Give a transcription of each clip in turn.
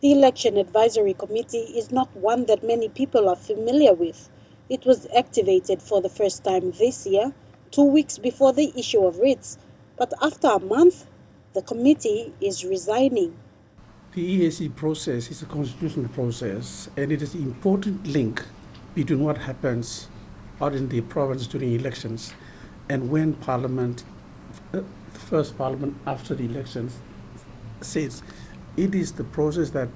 The Election Advisory Committee is not one that many people are familiar with. It was activated for the first time this year, 2 weeks before the issue of writs, but after a month, the committee is resigning. The EAC process is a constitutional process, and it is an important link between what happens out in the province during elections and when Parliament, the first Parliament after the elections, sits. It is the process that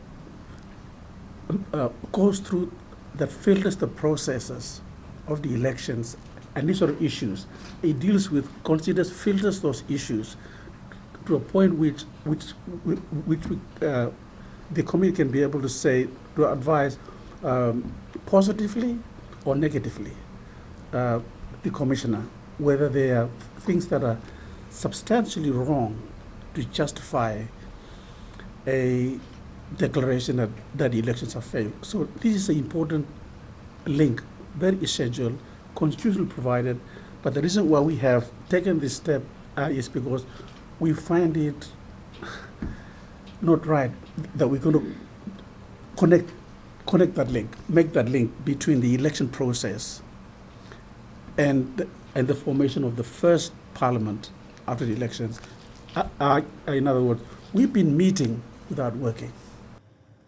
goes through, that filters the processes of the elections and these sort of issues. It deals with, considers, filters those issues to a point which the committee can be able to say, to advise positively or negatively the commissioner, whether there are things that are substantially wrong to justify a declaration that the elections have failed. So this is an important link, very essential, constitutionally provided, but the reason why we have taken this step is because we find it not right that we're going to connect that link, make that link between the election process and the formation of the first parliament after the elections. In other words, we've been meeting without working.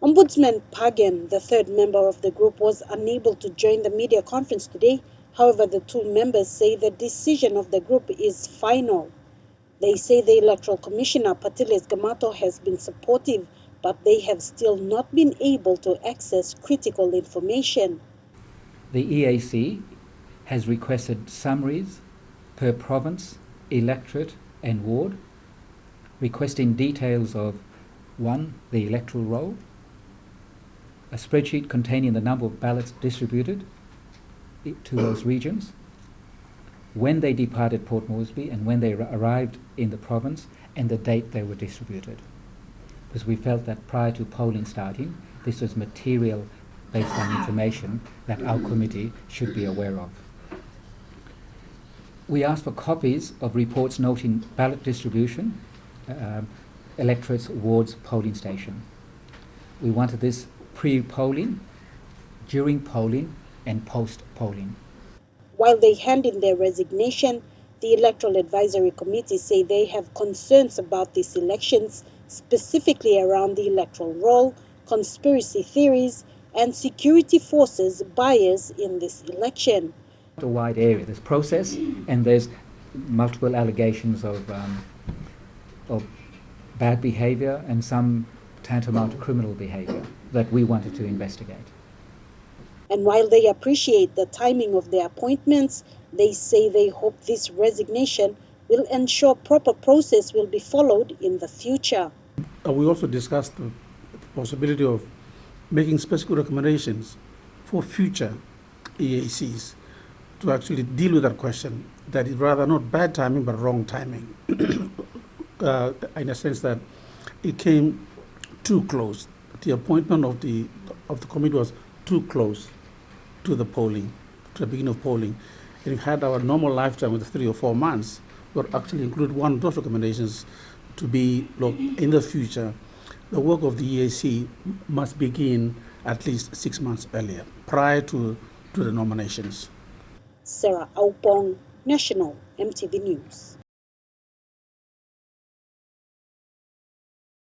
Ombudsman Pagan, the third member of the group, was unable to join the media conference today. However, the two members say the decision of the group is final. They say the Electoral Commissioner, Patiles Gamato, has been supportive, but they have still not been able to access critical information. The EAC has requested summaries per province, electorate and ward, requesting details of 1, the electoral roll, a spreadsheet containing the number of ballots distributed to those regions, when they departed Port Moresby and when they arrived in the province, and the date they were distributed. Because we felt that prior to polling starting, this was material based on information that our committee should be aware of. We asked for copies of reports noting ballot distribution, electorates, wards, polling station. We wanted this pre-polling, during polling, and post-polling. While they hand in their resignation, the Electoral Advisory Committee say they have concerns about these elections, specifically around the electoral roll, conspiracy theories, and security forces bias in this election. A wide area. There's process, and there's multiple allegations of bad behaviour and some tantamount to criminal behaviour that we wanted to investigate. And while they appreciate the timing of their appointments, they say they hope this resignation will ensure proper process will be followed in the future. We also discussed the possibility of making specific recommendations for future EACs to actually deal with that question, that is rather not bad timing but wrong timing, in a sense that it came too close. The appointment of the committee was too close to the polling, to the beginning of polling. And we had our normal lifetime with 3 or 4 months, but actually include one of those recommendations to be, look, in the future, the work of the EAC must begin at least 6 months earlier, prior to the nominations. Sarah Aupong, National EMTV News.